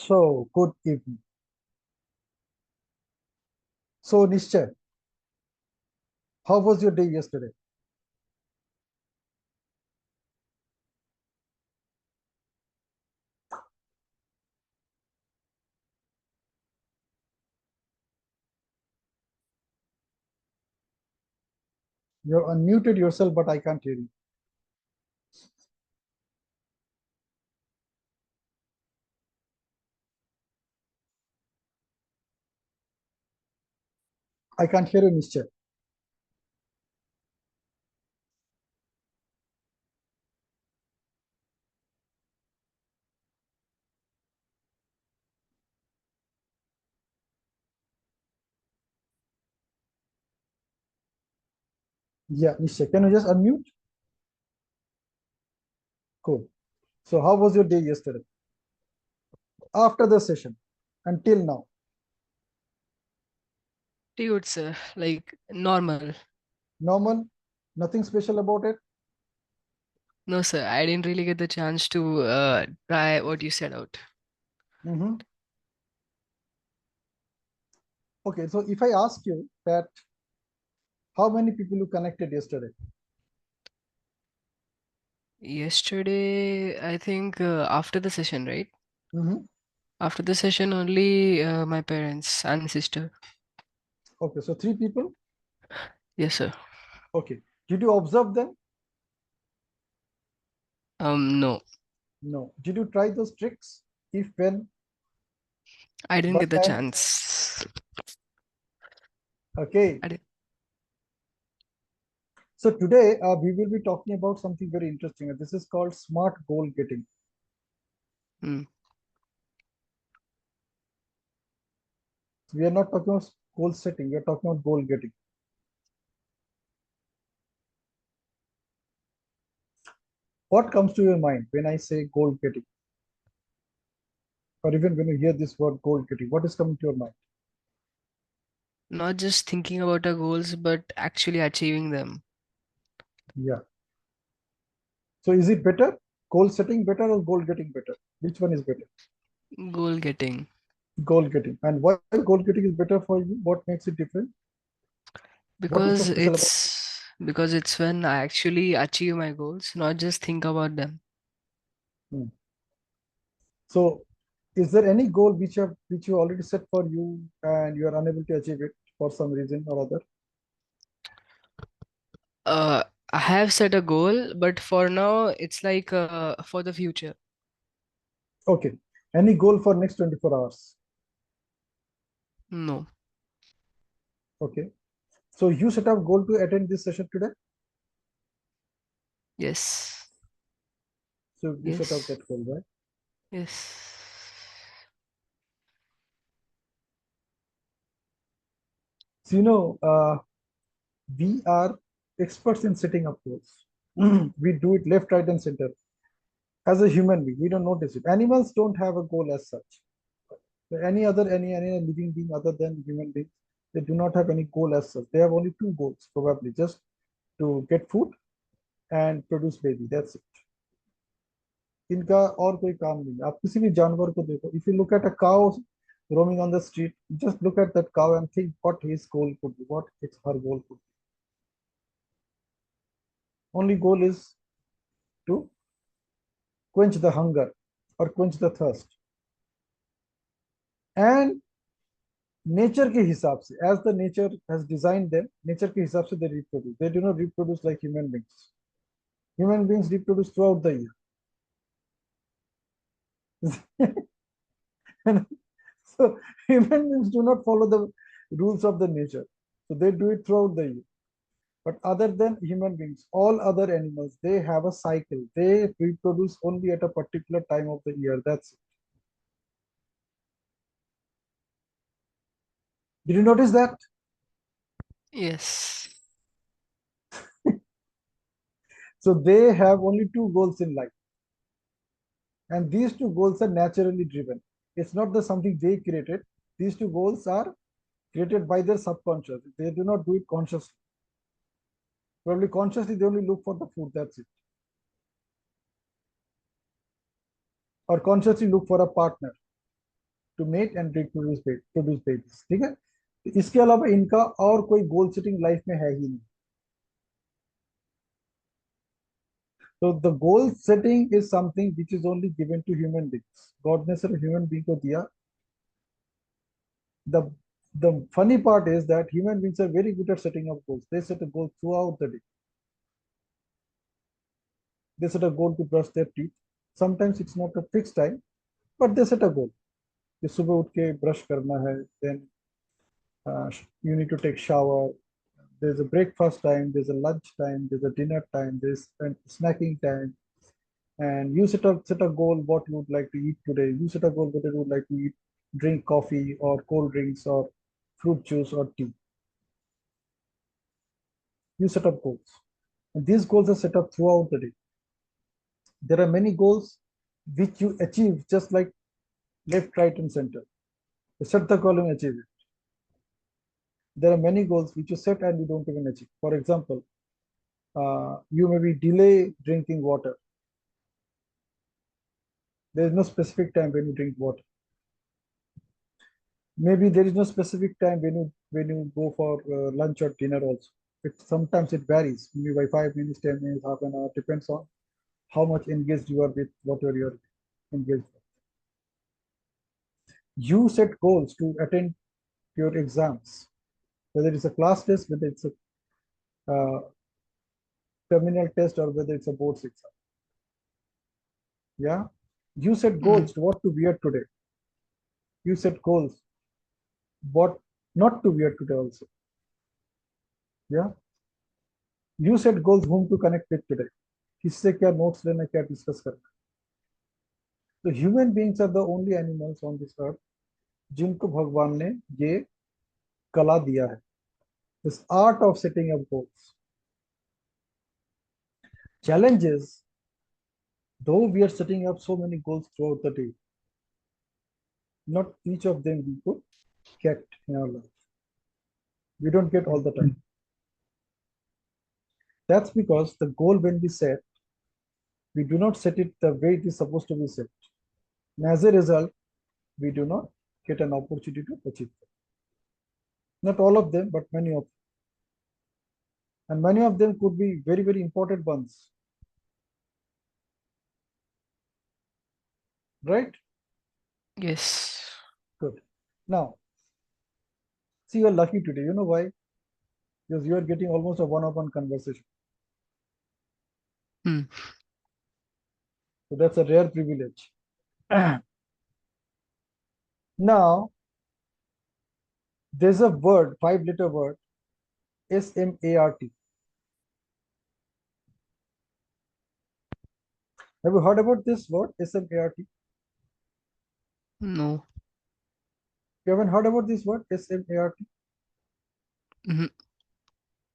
So, good evening. So, Nischay, how was your day yesterday? You're unmuted yourself, but I can't hear you. I can't hear you, Nischay. Yeah, Nischay, can you just unmute? Cool. So, how was your day yesterday? After the session, until now? Pretty good, sir. Like normal. Normal? Nothing special about it? No, sir. I didn't really get the chance to try what you said out. Mm-hmm. Okay, so if I ask you that, how many people you connected yesterday? Yesterday, I think after the session, right? Mm-hmm. After the session, only my parents and sister. Okay, so 3 people? Yes, sir. Okay. Did you observe them? No, No. Did you try those tricks? If, when, I didn't but, get the and? chance. Okay. I did. So today we will be talking about something very interesting. This is called smart goal getting. Hmm. We are not talking about goal setting. We are talking about goal getting. What comes to your mind when I say goal getting, or even when you hear this word goal getting? What is coming to your mind? Not just thinking about our goals, but actually achieving them. Yeah. So is it better? Goal setting better or goal getting better? Which one is better? Goal getting. Goal getting. And why goal getting is better for you? What makes it different? What is so Because special about? it's when I actually achieve my goals, not just think about them. Hmm. So, is there any goal which you already set for you and you are unable to achieve it for some reason or other? Uh, I have set a goal, but for now, it's like for the future. Okay. Any goal for next 24 hours? No. Okay. So you set up goal to attend this session today. Yes. So you set up Yes. that goal, right? Yes. So we are experts in setting up goals. We do it left, right, and center. As a human being, we don't notice it. Animals don't have a goal as such. So any living being other than human beings, they do not have any goal as such. They have only two goals, probably just to get food and produce baby. That's it. इनका और कोई काम नहीं है आप किसी भी जानवर को देखो if you look at a cow roaming on the street just look at that cow and think what his goal could be what its her goal could be only goal is to quench the hunger or quench the thirst and nature के हिसाब से as the nature has designed them nature के हिसाब से they reproduce they do not reproduce like human beings reproduce throughout the year so human beings do not follow the rules of the nature so they do it throughout the year. But other than human beings, all other animals, they have a cycle. They reproduce only at a particular time of the year. That's it. Did you notice that? Yes. So they have only two goals in life. And these two goals are naturally driven. It's not the something they created. These two goals are created by their subconscious. They do not do it consciously. Probably consciously, they only look for the food. That's it. Or consciously look for a partner. to mate and reproduce produce babies. ठीक है, तो इसके अलावा इनका और कोई goal setting life में है ही नहीं. So the goal setting is something which is only given to human beings. God ने सिर्फ human being को दिया. The the funny part is that human beings are very good at setting up goals. They set a goal throughout the day. They set a goal to brush their teeth. Sometimes it's not a fixed time, but they set a goal. कि सुबह उठ के brush करना है, then you need to take shower. There's a breakfast time, there's a lunch time, there's a dinner time, there's a snacking time, and you set a goal what you would like to eat today. You set a goal what you would like to eat, drink coffee or cold drinks or fruit juice or tea. You set up goals, and these goals are set up throughout the day. There are many goals which you achieve just like left, right, and center. You set the goal and achieve it. There are many goals which you set and you don't even achieve. For example, you maybe delay drinking water. There is no specific time when you drink water. Maybe there is no specific time when you go for lunch or dinner also. Sometimes it varies, maybe by 5 minutes, 10 minutes, half an hour, depends on how much engaged you are with whatever you're engaged with. You set goals to attend your exams, whether it's a class test, whether it's a terminal test, or whether it's a boards exam. Yeah, you set goals to what to wear today. You set goals what not to wear today also. Yeah, you set goals whom to connect with today. किससे क्या notes लेना, क्या discuss करना. So human beings are the only animals on this earth जिनको भगवान ने ये कला दिया है. This art of setting up goals. Challenge is, though we are setting up so many goals throughout the day, not each of them we could get in our life. We don't get all the time. That's because the goal when we set, we do not set it the way it is supposed to be set. And as a result, we do not get an opportunity to achieve them. Not all of them, but many of them. And many of them could be very, very important ones. Right? Yes. Good. Now, see, you're lucky today. You know why? Because you are getting almost a one-on-one conversation. Hmm. So that's a rare privilege. Now, there's a word, 5-letter word, SMART. Have you heard about this word, SMART? No. You haven't heard about this word, SMART? Mhm.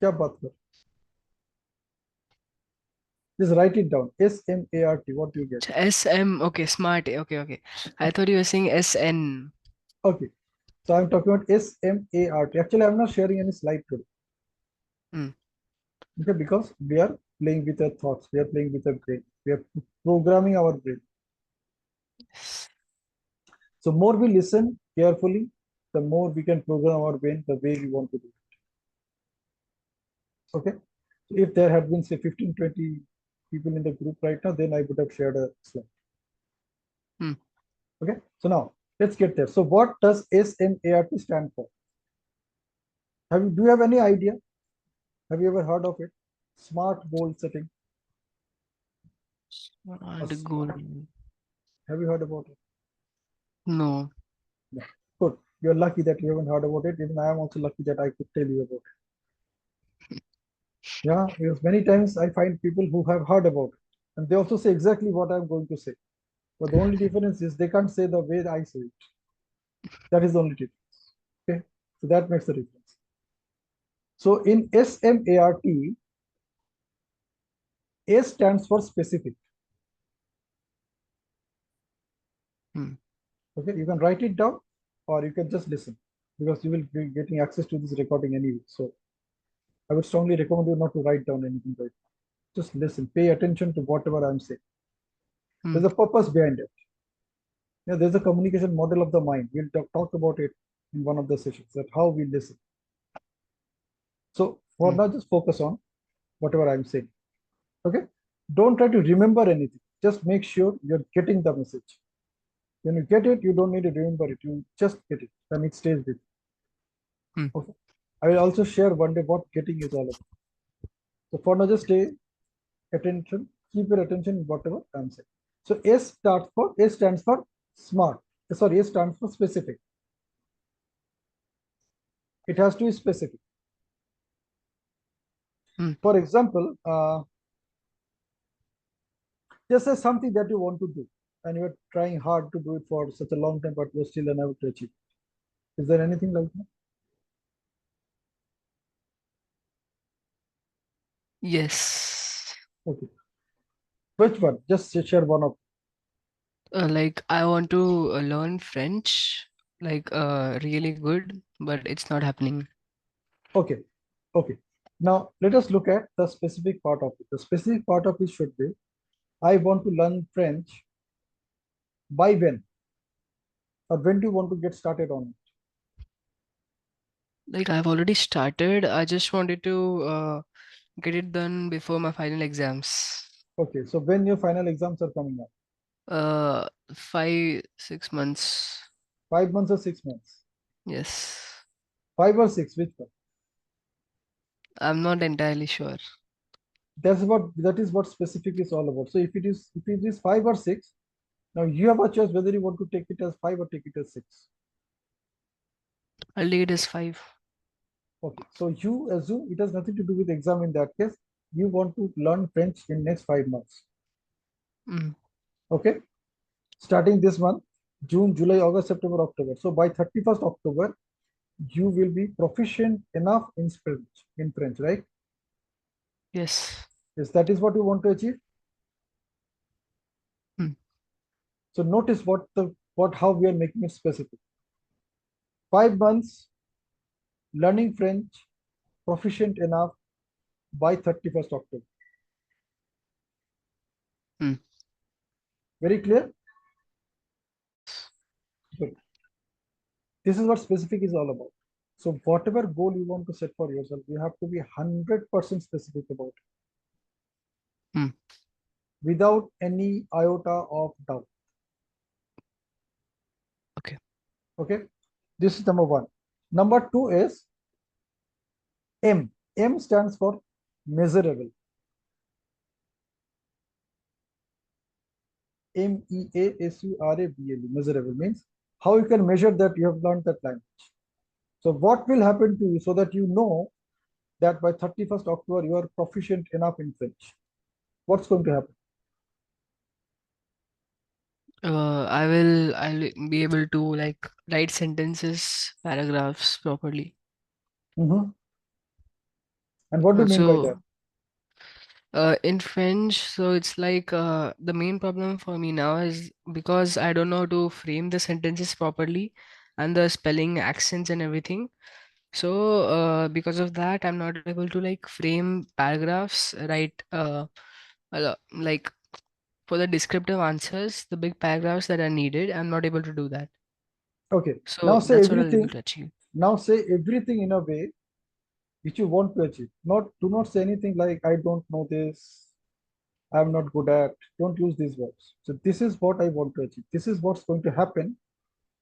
क्या बात कर? Just write it down. SMART. What do you get? SM. Okay, smart. Okay. I thought you were saying SN. Okay. So I'm talking about SMART. Actually, I'm not sharing any slide today. Hmm. Okay, because we are playing with our thoughts. We are playing with our brain. We are programming our brain. So more we listen carefully, the more we can program our brain the way we want to do it. Okay. So if there had been say 15, 20 people in the group right now, then I would have shared a slide. Hmm. Okay. So now let's get there. So what does SMART stand for? Do you have any idea? Have you ever heard of it? Smart goal setting. And goal. Have you heard about it? No. Yeah. Good. You're lucky that you haven't heard about it. Even I am also lucky that I could tell you about it. Yeah, because many times I find people who have heard about it, and they also say exactly what I'm going to say. But the only difference is they can't say the way I say it. That is the only difference. Okay, so that makes the difference. So in SMART, S stands for specific. Hmm. Okay, you can write it down or you can just listen because you will be getting access to this recording anyway. So I would strongly recommend you not to write down anything right now. Just listen, pay attention to whatever I'm saying. Hmm. There's a purpose behind it. Yeah, there's a communication model of the mind. We'll talk about it in one of the sessions, that how we listen. So for Hmm. now, just focus on whatever I'm saying. Okay. Don't try to remember anything. Just make sure you're getting the message. When you get it, you don't need to remember it. You just get it. Then it stays with Hmm. you. Okay. I will also share one day what getting is all about. So for now, just stay attention, keep your attention in whatever I'm saying. So S stands for smart. Sorry, S stands for specific. It has to be specific. Hmm. For example, just say something that you want to do and you're trying hard to do it for such a long time, but you're still unable to achieve. Is there anything like that? Yes. Okay. Which one? Just share one of. Like I want to learn French, like really good, but it's not happening. Okay. Okay. Now let us look at the specific part of it. The specific part of it should be I want to learn French by when? Or when do you want to get started on it? Like I've already started. I just wanted to get it done before my final exams. Okay. So when your final exams are coming up? 5, 6 months. 5 months or 6 months? Yes. 5 or 6, which one? I'm not entirely sure. That is what specific is all about. So if it is 5 or 6, now you have a choice whether you want to take it as 5 or take it as 6. I'll take it as 5. Okay, so you assume it has nothing to do with exam in that case. You want to learn French in next 5 months. Mm. Okay, starting this month, June, July, August, September, October. So by 31st October, you will be proficient enough in French, right? Yes. Yes, that is what you want to achieve. Mm. So notice how we are making it specific. 5 months learning French, proficient enough by 31st October. Mm. Very clear? Yes. Good. This is what specific is all about. So whatever goal you want to set for yourself, you have to be 100% specific about it Mm. without any iota of doubt. Okay. Okay. This is number one. Number two is M. M stands for measurable. Measurable. Measurable means how you can measure that you have learned that language. So what will happen to you so that you know that by 31st October you are proficient enough in French? What's going to happen? I'll be able to like write sentences, paragraphs properly. Mhm. And what do you mean by that? Also, in French, so it's like the main problem for me now is because I don't know how to frame the sentences properly and the spelling, accents, and everything. So, because of that, I'm not able to like frame paragraphs, write like for the descriptive answers, the big paragraphs that are needed. I'm not able to do that. Okay. Now So say that's what I was able everything. to achieve. Now say everything in a way which you want to achieve. Do not say anything like I don't know this, I'm not good at. Don't use these words. So this is what I want to achieve. This is what's going to happen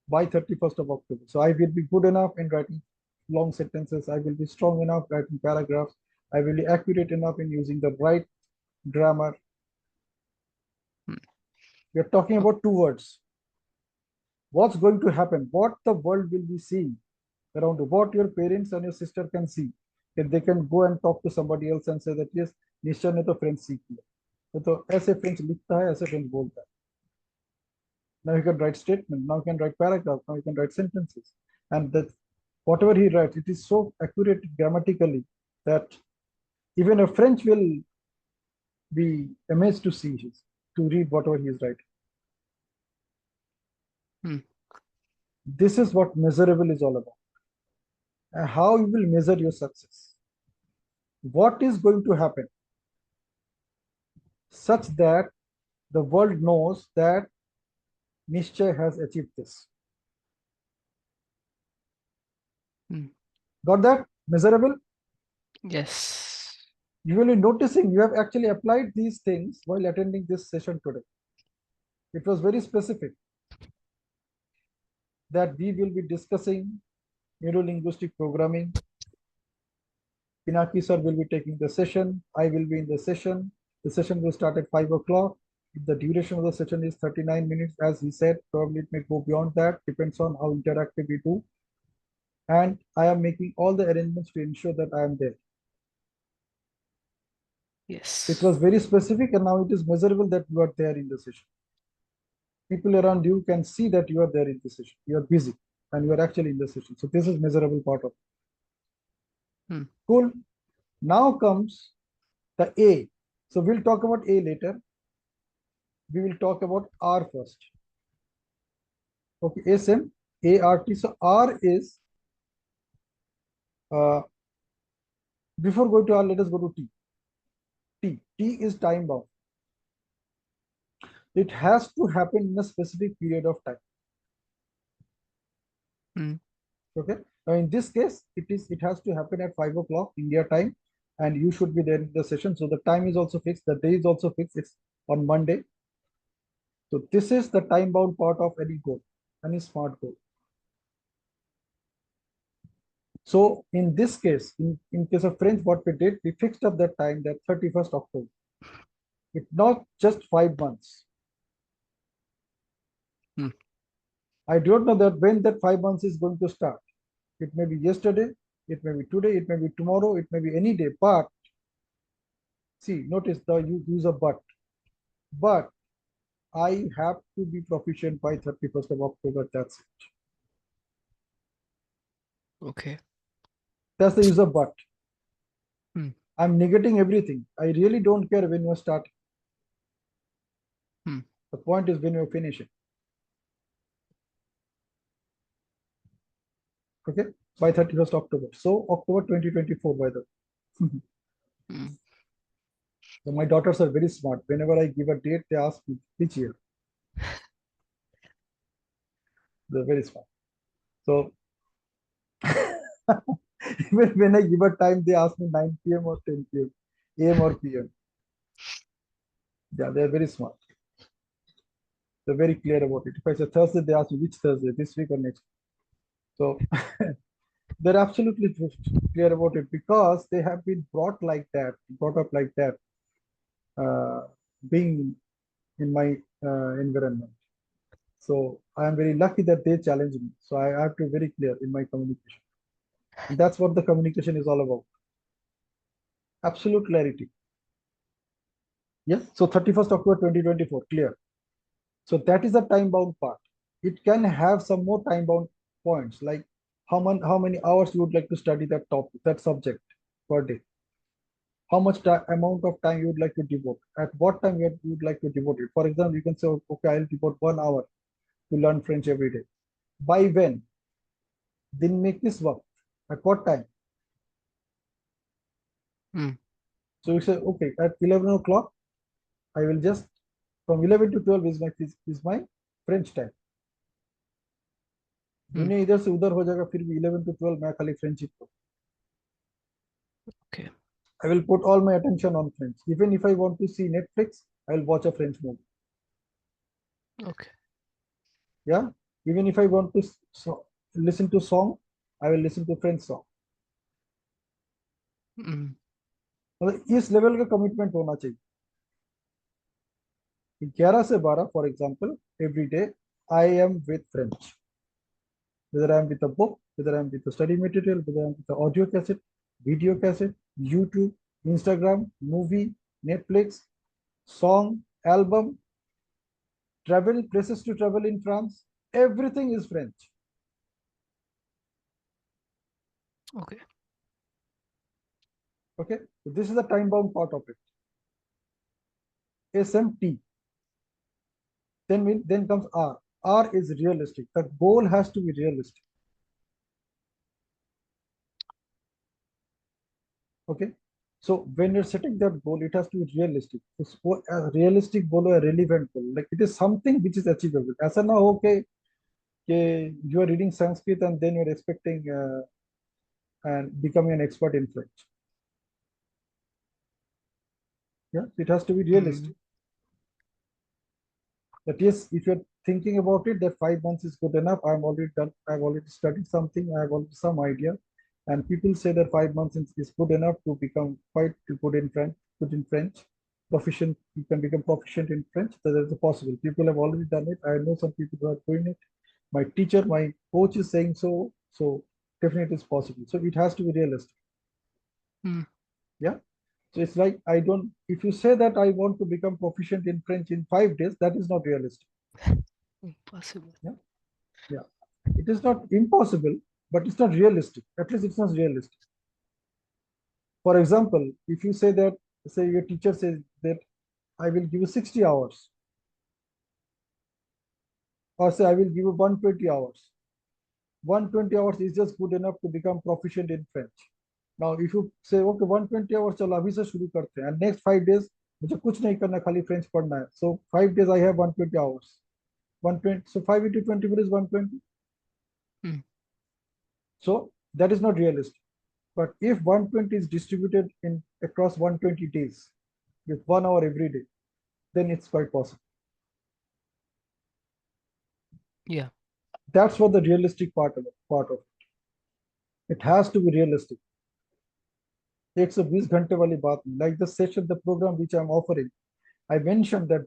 by 31st of October. So I will be good enough in writing long sentences. I will be strong enough writing paragraphs. I will be accurate enough in using the right grammar. Hmm. We are talking Okay. about two words. What's going to happen? What the world will be seeing around you, what your parents and your sister can see. That they can go and talk to somebody else and say that yes, निश्चय ने तो French सीख लिया तो ऐसे French लिखता है ऐसे फ्रेंच बोलता है. Now you can write statement, now you can write paragraph, now you can write sentences, and that whatever he writes, it is so accurate grammatically that even a French will be amazed to see his, to read whatever he is writing. Hmm. This is what measurable is all about. And how you will measure your success. What is going to happen such that the world knows that Nischay has achieved this. Hmm. Got that? Measurable? Yes. You will be noticing you have actually applied these things while attending this session today. It was very specific that we will be discussing neuro-linguistic programming. Pinaki sir will be taking the session. I will be in the session. The session will start at 5 o'clock. The duration of the session is 39 minutes, as he said. Probably it may go beyond that, depends on how interactive we do. And I am making all the arrangements to ensure that I am there. It Yes. was very specific, and now it is measurable that you are there in the session. People around you can see that you are there in the session. You are busy and you are actually in the session. So this is measurable part of it. Hmm. Cool. Now comes the A. So we'll talk about A later. We will talk about R first. Okay, ASM, ART. So R is, before going to R, let us go to T. T is time bound. It has to happen in a specific period of time. Hmm. Okay. Now in this case, it has to happen at 5 o'clock India time, and you should be there in the session. So the time is also fixed, the day is also fixed. It's on Monday. So this is the time bound part of any goal, any smart goal. So in this case, in case of French, what we did, we fixed up that time, that 31st October. It's not just 5 months. Hmm. I don't know that when that 5 months is going to start. It may be yesterday, it may be today, it may be tomorrow, it may be any day. But see, notice the use of but. But I have to be proficient by 31st of October. That's it. Okay. That's the use of but. Hmm. I'm negating everything. I really don't care when you're starting. Hmm. The point is when you're finishing. Okay, by 31st October. So October 2024, by the way. Hmm. So my daughters are very smart. Whenever I give a date, they ask me which year. They're very smart. So even when I give a time, they ask me 9 p.m. or 10 p.m. AM or PM. Yeah, they're very smart. They're very clear about it. If I say Thursday, they ask me which Thursday, this week or next. So they're absolutely clear about it because they have been brought like that, brought up like that, uh, being in my environment. So I am very lucky that they challenge me. So I have to be very clear in my communication. And that's what the communication is all about. Absolute clarity. Yes. So 31st October 2024, clear. So that is the time bound part. It can have some more time bound points like how many hours you would like to study that topic, that subject per day. How much amount of time you would like to devote. At what time you would like to devote it. For example, you can say, okay, I'll devote 1 hour to learn French every day. By when? Then make this work. At what time? Hmm. So you say, okay, at 11 o'clock, I will just, from 11 to 12 is my French time. Hmm. दुनिया इधर से उधर हो जाएगा फिर भी 11 to 12 मैं खाली फ्रेंच ही पढ़ूं. Okay. I will put all my attention on French. Even if I want to see Netflix, I will watch a French movie. Okay. Yeah. Even if I want to listen to song, I will listen to French song. Hmm. मतलब इस level का commitment होना चाहिए. 11 से 12 for example every day I am with French. Whether I am with a book, whether I am with a study material, whether I am with the audio cassette, video cassette, YouTube, Instagram, movie, Netflix, song, album, travel, places to travel in France, everything is French. Okay. Okay, so this is the time bound part of it. SMT. Then comes R. R is realistic. The goal has to be realistic. Okay. So when you're setting that goal, it has to be realistic. It's a realistic goal or a relevant goal. Like it is something which is achievable. ऐसा ना हो कि you are reading Sanskrit and then you're expecting and becoming an expert in French. Yeah, it has to be Mm. realistic. That yes, if you're thinking about it, that 5 months is good enough. I'm already done. I've already studied something. I have already some idea. And people say that 5 months is good enough to become quite good in French. Good in French, proficient. You can become proficient in French. That is possible. People have already done it. I know some people who are doing it. My teacher, my coach is saying so. So definitely it's possible. So it has to be realistic. Mm. Yeah. So it's like I don't. If you say that I want to become proficient in French in 5 days, that is not realistic. Impossible. Yeah. Yeah. It is not impossible, but it's not realistic. At least it's not realistic. For example, if you say that, say your teacher says that I will give you 60 hours, or say I will give you 120 hours. 120 hours is just good enough to become proficient in French. Now, if you say, okay, 120 hours, चलो अभी से शुरू करते हैं, and next 5 days मुझे कुछ नहीं करना, खाली French पढ़ना है. So 5 days I have 120 hours. 120. So 5 into 24 is 120. Mm. So that is not realistic. But if 120 is distributed in across 120 days with 1 hour every day, then it's quite possible. Yeah. That's what the realistic part of it. It has to be realistic. 120 घंटे वाली बात नहीं. Like the session, the program which I'm offering, I mentioned that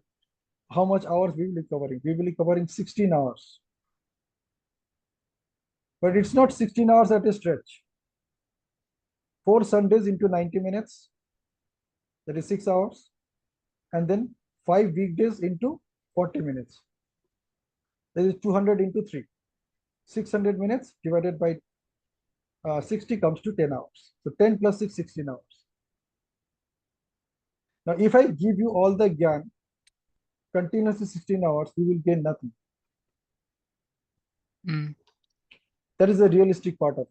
how much hours we will be covering. We will be covering 16 hours. But it's not 16 hours at a stretch. 4 Sundays into 90 minutes, that is 6 hours. And then 5 weekdays into 40 minutes. That is 200 into 3. 600 minutes divided by 60 comes to 10 hours. So 10 plus 6, 16 hours. Now, if I give you all the gyan continuously 16 hours, you will gain nothing. Mm. That is the realistic part of it.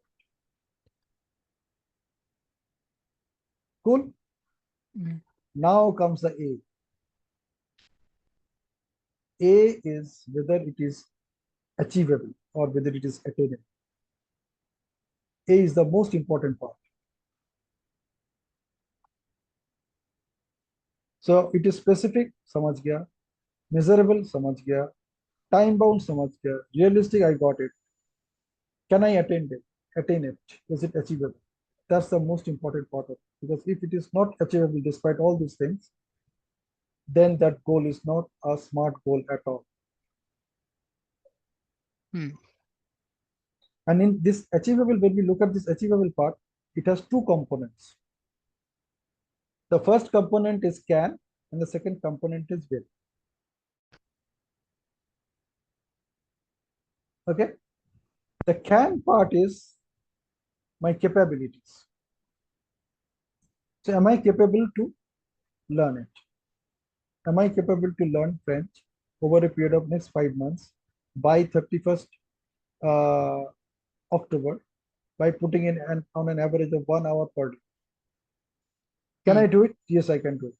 Cool. Mm. Now comes the A. A is whether it is achievable or whether it is attainable. A is the most important part. So it is specific, समझ गया. Measurable, समझ गया. Time bound, समझ गया. Realistic, I got it. Can I attain it? Attain it? Is it achievable? That's the most important part of it. Because if it is not achievable despite all these things, then that goal is not a smart goal at all. Mm. And in this achievable, when we look at this achievable part, it has two components. The first component is can, and the second component is will. Okay. The can part is my capabilities. So am I capable to learn it? Am I capable to learn French over a period of next 5 months by 31st uh, October by putting in on an average of 1 hour per day? Can I Mm. do it? Yes, I can do it.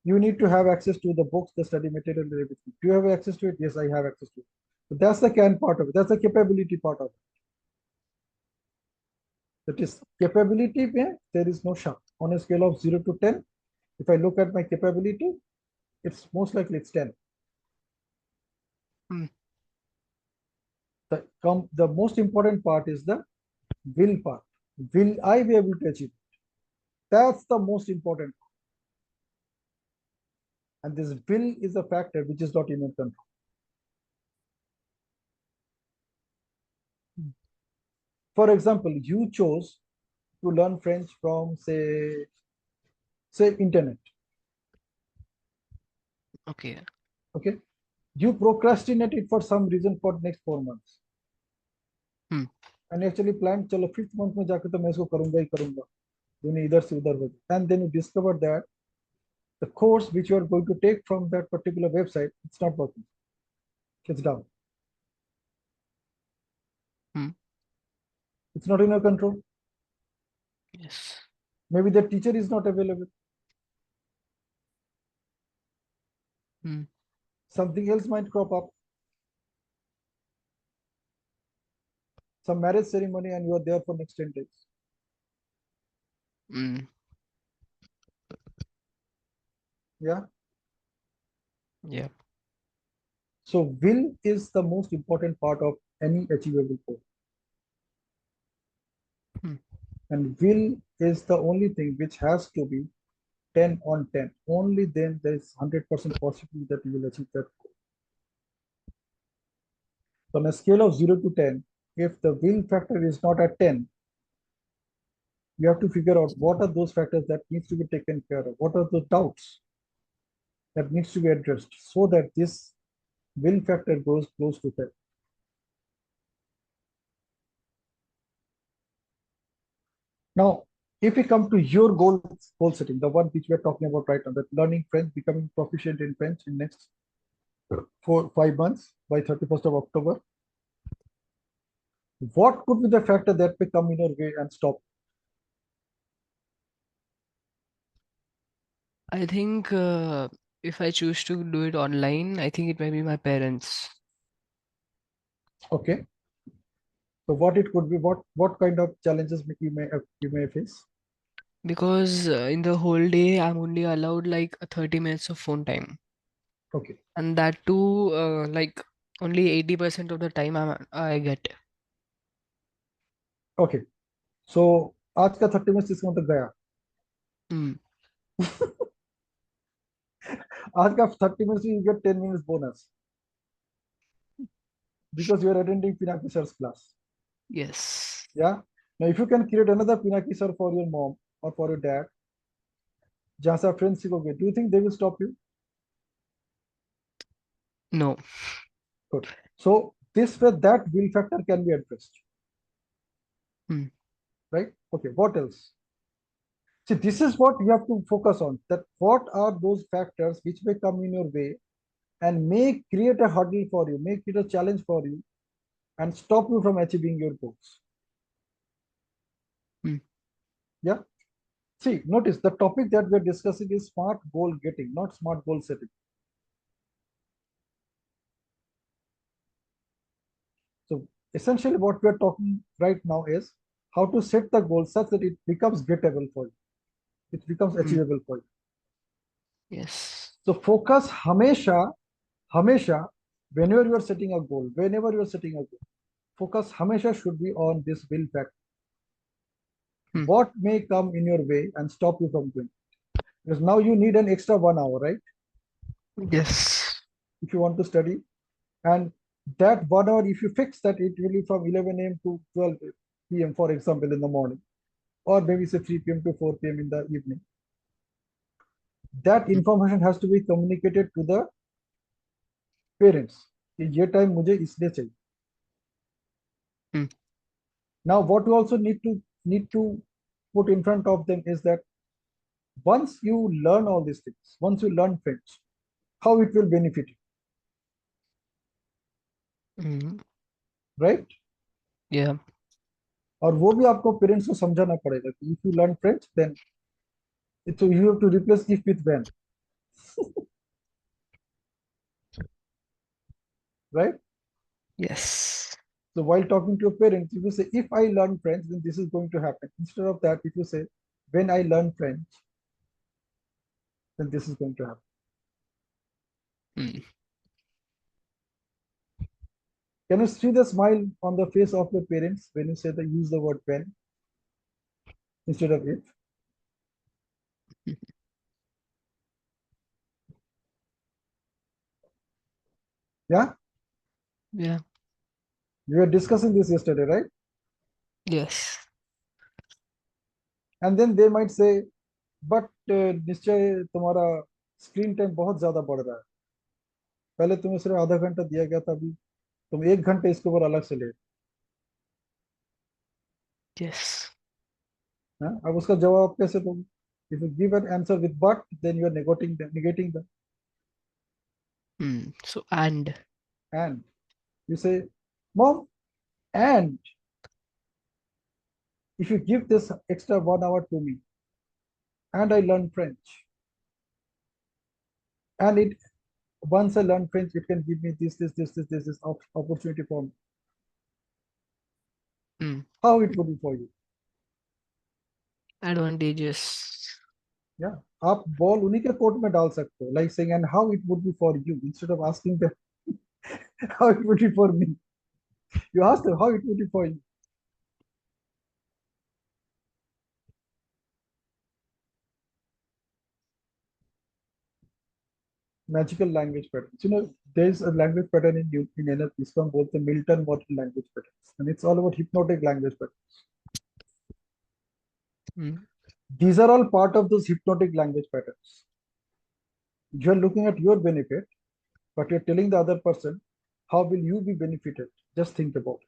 You need to have access to the books, the study material, and everything. Do you have access to it? Yes, I have access to it. So that's the can part of it. That's the capability part of it. That is capability. There is no sharp. On a scale of 0 to 10, if I look at my capability, it's most likely it's 10. Mm. The most important part is the will part. Will I be able to achieve? That's the most important. And this will is a factor which is not in your control. Mm. For example, you chose to learn French from say internet. Okay. Okay, you procrastinate it for some reason for next 4 months, Mm. and actually plan चलो 5th month में जाकर तो मैं इसको करूंगा ही करूंगा. नहीं इधर से उधर हो. And then you discover that the course which you are going to take from that particular website, it's not working. It's down. Mm. It's not in your control. Yes. Maybe the teacher is not available. Mm. Something else might crop up. Some marriage ceremony and you are there for next 10 days. Mm. Yeah. Yeah. So will is the most important part of any achievable goal. Mm. And will is the only thing which has to be 10 on 10. Only then there is 100% possibility that you will achieve that goal. So on a scale of 0 to 10, if the will factor is not at 10, you have to figure out what are those factors that needs to be taken care of. What are the doubts that needs to be addressed so that this will factor goes close to 10. Now, if we come to your goal setting, the one which we are talking about right now, that learning French, becoming proficient in French in next 5 months by 31st of October, what could be the factor that may come in your way and stop? I think if I choose to do it online, I think it may be my parents. Okay. So what it could be, what kind of challenges you may face? Because in the whole day, I'm only allowed like 30 minutes of phone time. Okay. And that too, like only 80% of the time I get. Okay. So आज का 30 minute इसका मतलब गया. Mm. आज का 30 minutes you get 10 minutes bonus because you are attending Pinaki sir's class. Yes. Yeah. Now if you can create another Pinaki sir for your mom or for your dad, जहाँ से आप friends सीखोगे, do you think they will stop you? No. Good. So this way that will factor can be addressed, Mm. right? Okay. What else? See, this is what you have to focus on. That what are those factors which may come in your way and may create a hurdle for you, make it a challenge for you, and stop you from achieving your goals. Mm. Yeah. See, notice the topic that we're discussing is smart goal getting, not smart goal setting. So essentially what we're talking right now is how to set the goal such that it becomes gettable for you. It becomes Mm. achievable for you. Yes. So focus Hamesha, whenever you are setting a goal, whenever you are setting a goal, focus Hamesha should be on this will factor. Mm. What may come in your way and stop you from doing? Because now you need an extra 1 hour, right? Yes. If you want to study, and that 1 hour, if you fix that, it will be from 11 a.m. to 12 p.m., for example, in the morning, or maybe say 3 p.m. to 4 p.m. in the evening. That Mm. information has to be communicated to the parents. कि ये time मुझे इसलिए चाहिए. Mm. Now, what you also need to put in front of them is that once you learn all these things, once you learn French, how it will benefit you, Mm. right? Yeah. और वो भी आपको parents को समझाना पड़ेगा कि if you learn French, then so you have to replace if with when, right? Yes. So while talking to your parents, if you say if I learn French, then this is going to happen. Instead of that, if you say when I learn French, then this is going to happen. Mm. Can you see the smile on the face of your parents when you say the use the word when instead of if? Yeah, Yeah. we were discussing this yesterday, right? Yes. And then they might say, but निश्चय तुम्हारा screen time बहुत ज्यादा बढ़ रहा है. पहले तुम्हें सिर्फ आधा घंटा दिया गया था, अभी तुम 1 घंटे इसके ऊपर अलग से ले. Yes. हाँ, अब उसका जवाब कैसे तुम, if you give an answer with but, then you are negating the Mm. So, and. and. You say, mom, and if you give this extra 1 hour to me, and I learned French. And it once I learn French, it can give me this opportunity for me. Hmm. How it would be for you? Advantageous. Yeah. आप ball उन्हीं के court में डाल सकते हो, like saying, and how it would be for you, instead of asking them how it would be for me. You ask them how it would be for you. Magical language patterns. There's a language pattern in NLP from both the Milton model language patterns, and it's all about hypnotic language patterns. Hmm. These are all part of those hypnotic language patterns. You're looking at your benefit, but you're telling the other person, how will you be benefited? Just think about it.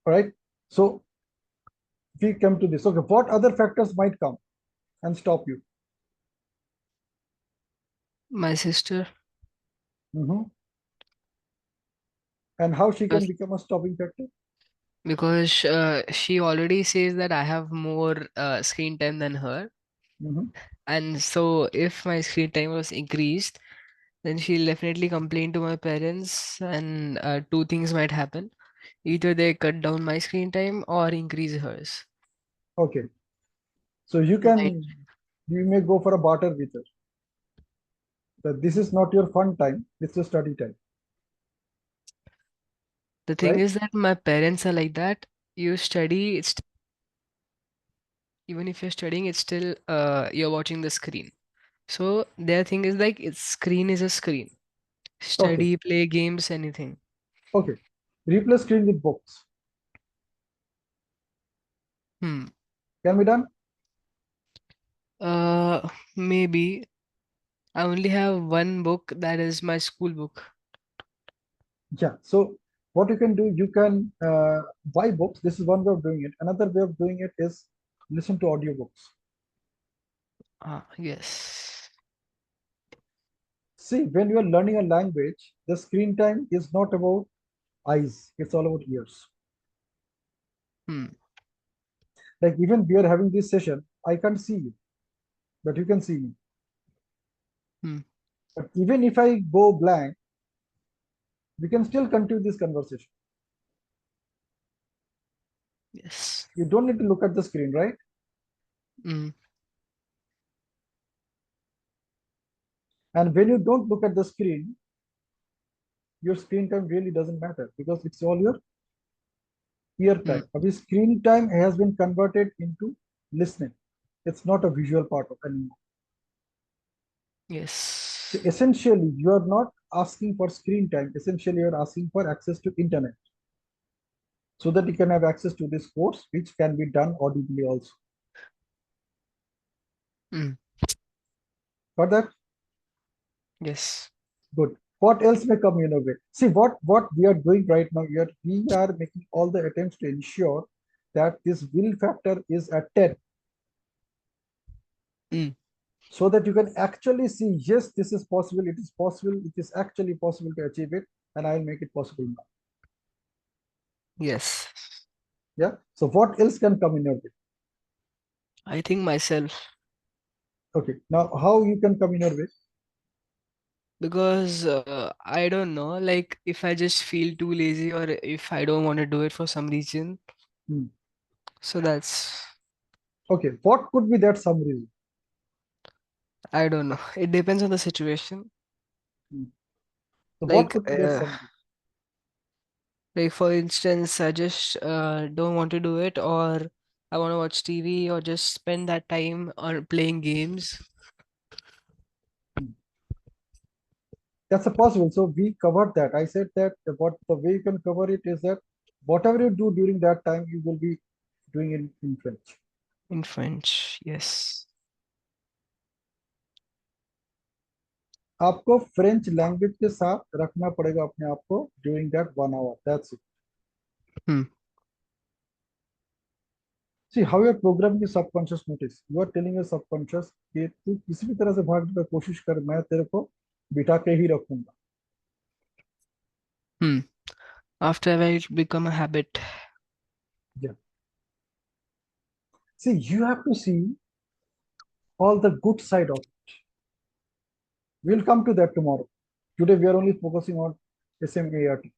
All right. So we come to this. Okay, what other factors might come and stop you? My sister. Mhm. And how she can Because become a stopping factor? she already says that I have more screen time than her. Mhm. And so if my screen time was increased, then she'll definitely complain to my parents, and two things might happen. Either they cut down my screen time or increase hers. Okay. So Right. you may go for a barter with her. That this is not your fun time, it's your study time, The thing right? is that my parents are like that. You study, even if you're studying, it's still you're watching the screen. So their thing is like it's screen is a screen. Okay. Study, play games, anything. Okay. Replace screen with books. Hmm. Can be done? Maybe I only have one book that is my school book. Yeah. So what you can do, you can buy books. This is one way of doing it. Another way of doing it is listen to audiobooks. Ah, yes. See, when you are learning a language, the screen time is not about eyes, it's all about ears. Hmm. Like even we are having this session, I can't see you, but you can see me. Hmm. But even if I go blank, we can still continue this conversation. Yes. You don't need to look at the screen, right? Hmm. And when you don't look at the screen, your screen time really doesn't matter because it's all your ear Hmm. time. Abhi screen time has been converted into listening. It's not a visual part of anymore. So Yes. essentially, you are not asking for screen time. Essentially, you are asking for access to internet so that you can have access to this course, which can be done audibly also. Hmm. Got that? Yes. Good. What else may come your way? See what we are doing right now. We are making all the attempts to ensure that this will factor is at 10, Hmm. so that you can actually see, yes, this is possible, it is possible, it is actually possible to achieve it, and I'll make it possible now. Yes. Yeah. So what else can come in your way? I think myself, Okay. Now how you can come in your way? because I don't know, like if I just feel too lazy or if I don't want to do it for some reason. Hmm. So that's, Okay. What could be that some reason? I don't know. It depends on the situation. Hmm. So what Like, could be that some reason? like for instance, I just don't want to do it, or I want to watch TV, or just spend that time on playing games. Hmm. That's a possible. So we covered that. I said that what the way you can cover it is that whatever you do during that time, you will be doing in French. In French. Yes. आपको French language के साथ रखना पड़ेगा अपने आप को during that 1 hour. That's it. Hmm. See how you're programming your subconscious notice. You are telling your subconscious कि तू किसी भी तरह से भागने की कोशिश कर, मैं तेरे को बिठा के ही रखूंगा. Hmm. After a while, it become a habit. Yeah. See, you have to see all the good side of it. We'll come to that tomorrow. Today we are only focusing on SMART.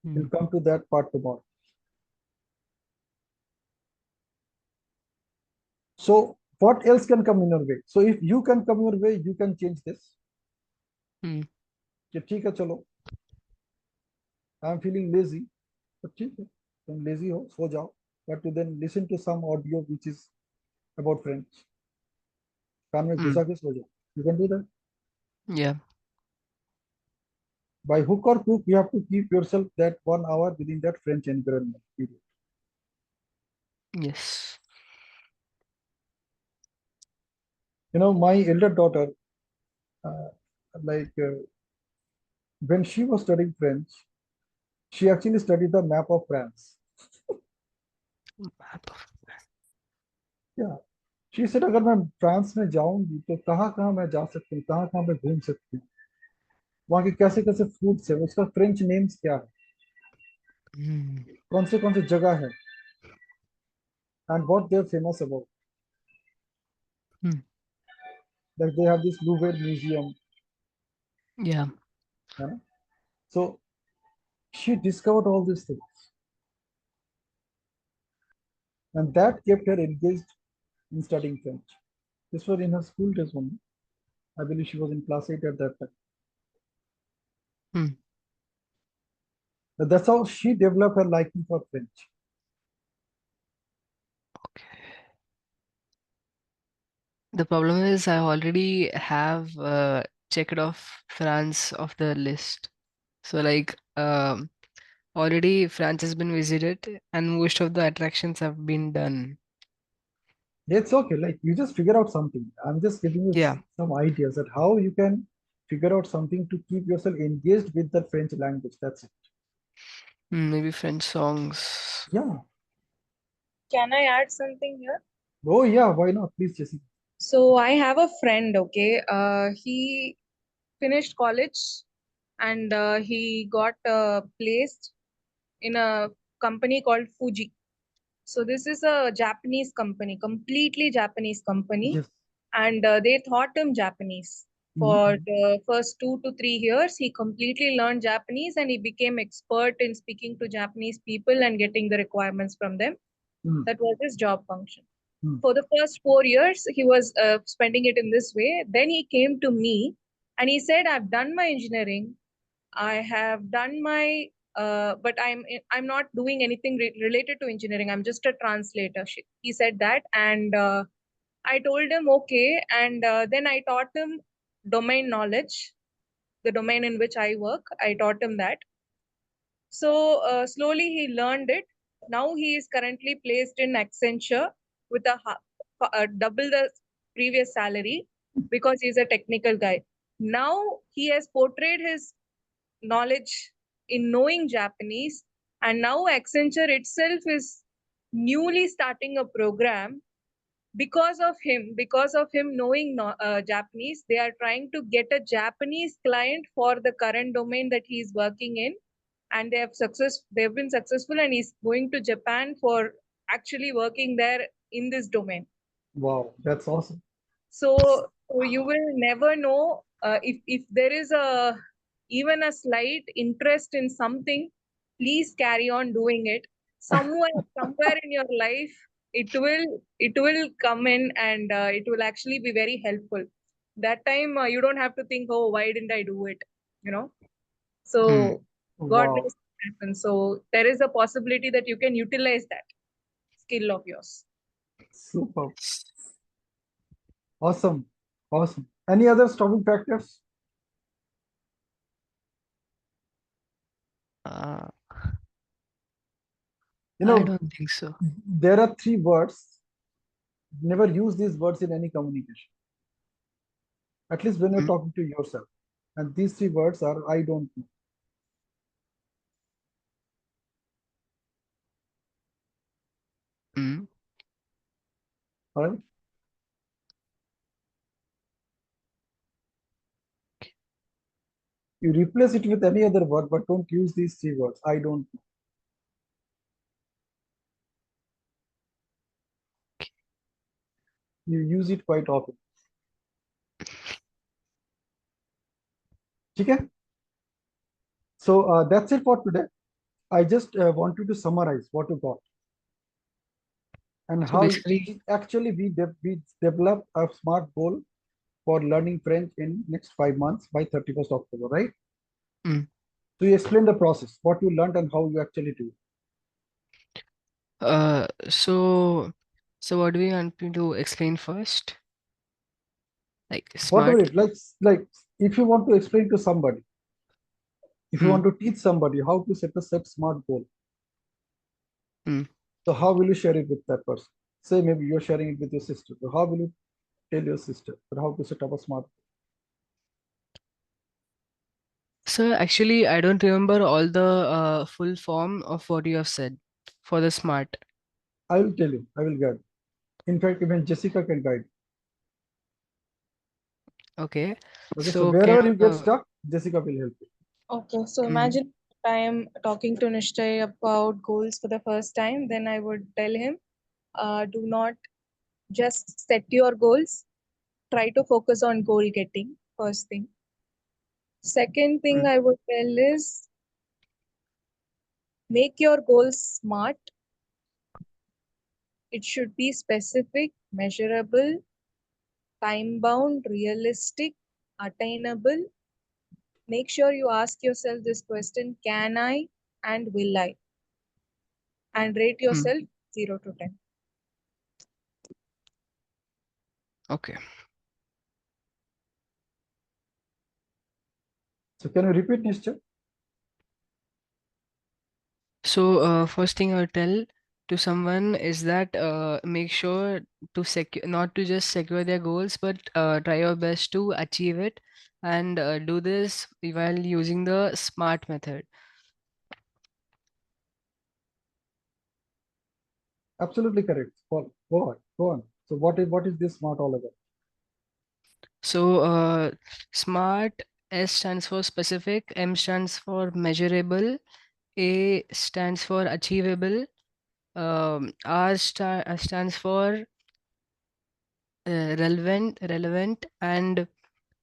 We'll Mm. come to that part tomorrow. So what else can come in your way? So if you can come your way, you can change this. Mm. कि ठीक है चलो, I am feeling lazy, तो ठीक है, तुम lazy हो, सो जाओ, but you then listen to some audio which is about French. कान में Mm. घुसा के सो जाओ. You can do that. Yeah. By hook or crook, you have to keep yourself that 1 hour within that French environment. Period. Yes. You know, my elder daughter, uh, like when she was studying French, she actually studied the map of France. Map of- Yeah. She said अगर मैं France में जाऊंगी तो कहाँ कहाँ मैं जा सकती हूँ, कहाँ कहाँ मैं घूम सकती हूँ, वहाँ के कैसे कैसे फूड्स है, उसका फ्रेंच नेम्स क्या है, Mm. कौन से जगह है, and what they're famous about. Mm. Like they have this Louvre museum, Yeah. है ना? So she discovered all these things, and that kept her engaged in studying French. This was in her school days only. I believe she was in class 8 at that time. Mm. But that's how she developed her liking for French. Okay. The problem is I already have checked off France off the list. So like already France has been visited and most of the attractions have been done. It's okay. Like you just figure out something. I'm just giving you Yeah. some ideas that how you can figure out something to keep yourself engaged with the French language. That's it. Mm, maybe French songs. Yeah. Can I add something here? Oh yeah. Why not? Please, Jesse. So I have a friend, okay. He finished college and he got placed in a company called Fuji. So this is a Japanese company, completely Japanese company, Yes. and they taught him Japanese. Mhm. For the first 2 to 3 years, he completely learned Japanese and he became expert in speaking to Japanese people and getting the requirements from them. Mm. That was his job function. Mm. For the first 4 years, he was spending it in this way. Then he came to me and he said, "I've done my engineering. I have done my, but I'm not doing anything related to engineering. I'm just a translator." He said that, and I told him okay, and then I taught him domain knowledge, the domain in which I work. I taught him that. So slowly he learned it. Now he is currently placed in Accenture with double the previous salary because he's a technical guy. Now he has portrayed his knowledge in knowing Japanese, and now Accenture itself is newly starting a program because of him knowing Japanese. They are trying to get a Japanese client for the current domain that he is working in, and they've been successful, and he's going to Japan for actually working there in this domain. Wow. That's awesome. So you will never know if there is a even a slight interest in something, please carry on doing it. Somewhere in your life, it will come in, and it will actually be very helpful. That time you don't have to think, oh, why didn't I do it? You know. Mm. So God Wow. knows what happens. So there is a possibility that you can utilize that skill of yours. Super. Awesome. Awesome. Any other stopping factors? Uh, You I know, don't think so. there are three words. Never use these words in any communication. At least when you're Mm. talking to yourself. And these three words are I don't know. Mm. All right. You replace it with any other word, but don't use these three words. I don't know. You use it quite often. Okay? So that's it for today. I just want you to summarize what you got and So how basically, actually we developed a smart goal for learning French in next 5 months by 31st October, right? mm, So you explain the process, what you learned and how you actually do. uh, so so what do we want me to explain first? Like Whatever smart. it like if you want to explain to somebody, if you Hmm, want to teach somebody how to set smart goal, hmm. so how will you share it with that person? Say maybe you're sharing it with your sister. So how will you tell your sister that how to set up a smart? So actually, I don't remember all the full form of what you have said for the smart. I will tell you. I will guide. In fact, even Jessica can guide. Okay. Okay, so So can wherever you get stuck, Jessica will help you. Okay, so mm, imagine if I am talking to Nischay about goals for the first time, then I would tell him, do not just set your goals, try to focus on goal getting, first thing. Second thing mm, I would tell is make your goals smart. It should be specific, measurable, time bound, realistic, attainable. Make sure you ask yourself this question: can I and will I? And rate mm. yourself 0 to 10. Okay. So can you repeat, Nishcha? So first thing I'll tell to someone is that make sure to secure, not to just secure their goals, but try your best to achieve it, and do this while using the SMART method. Absolutely correct. Go on. Go on. So what is this smart all about? So SMART, S stands for specific, M stands for measurable, A stands for achievable, stands for relevant, and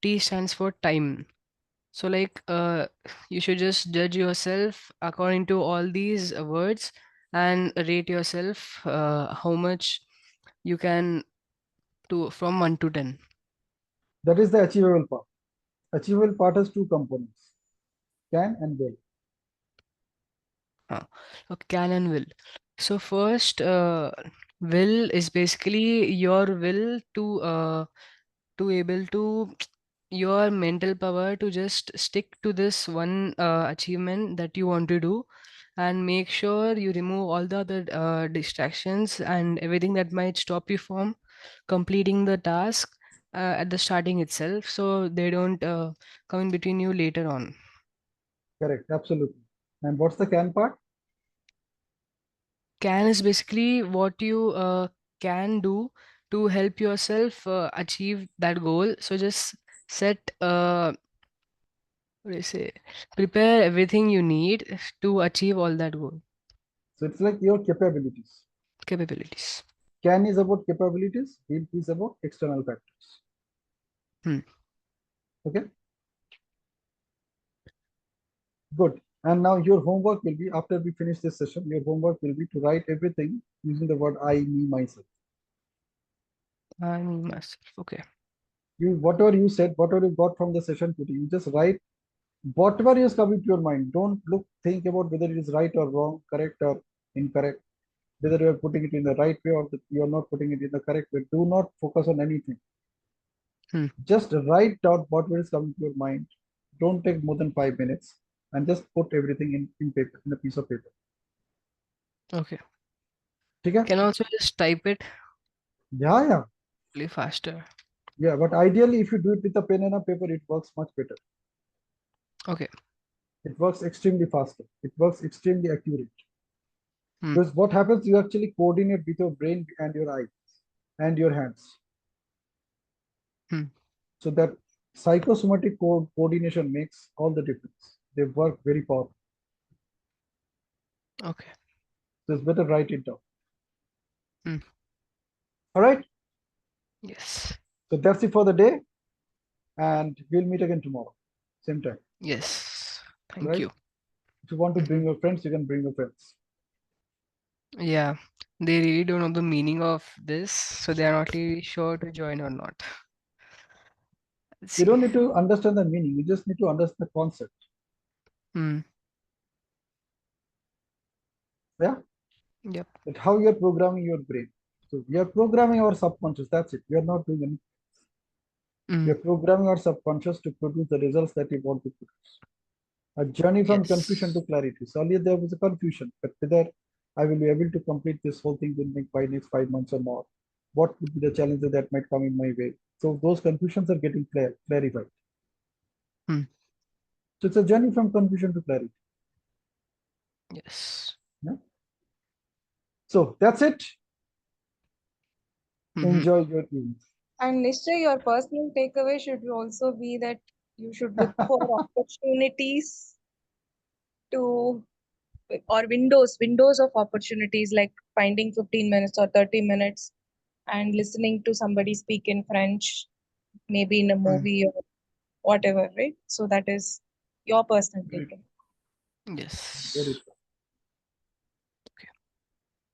T stands for time. So like you should just judge yourself according to all these words and rate yourself how much you can do from 1 to 10. That is the achievable part. Achievable part has two components: can and will. Okay, can and will. So first, will is basically your will to able to your mental power to just stick to this one achievement that you want to do, and make sure you remove all the other distractions and everything that might stop you from completing the task at the starting itself, so they don't come in between you later on. Correct. Absolutely. And what's the can part? Can is basically what you can do to help yourself achieve that goal. So just set what do you say, prepare everything you need to achieve all that goal. So it's like your capabilities. Capabilities. Can is about capabilities. Will is about external factors. Hmm. Okay. Good. And now your homework will be, after we finish this session, your homework will be to write everything using the word I, me, myself. I mean myself. Okay. You whatever you said, whatever you got from the session today, you just write whatever is coming to your mind. Don't think about whether it is right or wrong, correct or incorrect, whether you are putting it in the right way or you are not putting it in the correct way. Do not focus on anything. Hmm. Just write down whatever is coming to your mind. Don't take more than 5 minutes and just put everything in paper, in a piece of paper. Okay. Okay? Can also just type it Yeah, yeah. really faster. Yeah, but ideally, if you do it with a pen and a paper, it works much better. Okay. It works extremely faster. It works extremely accurate. Hmm. Because what happens, you actually coordinate with your brain and your eyes and your hands. Hmm. So that Psychosomatic coordination makes all the difference. They work very powerful. Okay. So it's better write it down. Mm. All right. Yes. So that's it for the day. And we'll meet again tomorrow. Same time. Yes. Thank Right? you. If you want to bring Mhm. your friends, you can bring your friends. Yeah. They really don't know the meaning of this, so they are not really sure to join or not. Let's You see. don't need to understand the meaning. You just need to understand the concept. Mm. Yeah. Yep. That how you're programming your brain. So we are programming our subconscious. That's it. We are not doing anything. We Mm. are programming our subconscious to produce the results that we want to produce. A journey from confusion to Yes. clarity. So earlier there was a confusion, but whether I will be able to complete this whole thing by next 5 months or more, what would be the challenges that might come in my way? So those confusions are getting clarified. Mm. So it's a journey from confusion to clarity. Yes. Yeah? So that's it. Mhm. Enjoy your evening. And Nischay, your personal takeaway should also be that you should look for opportunities to, or windows of opportunities, like finding 15 minutes or 30 minutes and listening to somebody speak in French, maybe in a movie or whatever, right? So that is your personal Very, takeaway. Yes. very true.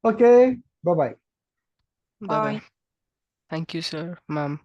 Okay. Bye bye. Bye bye. Bye. Thank you, sir, ma'am.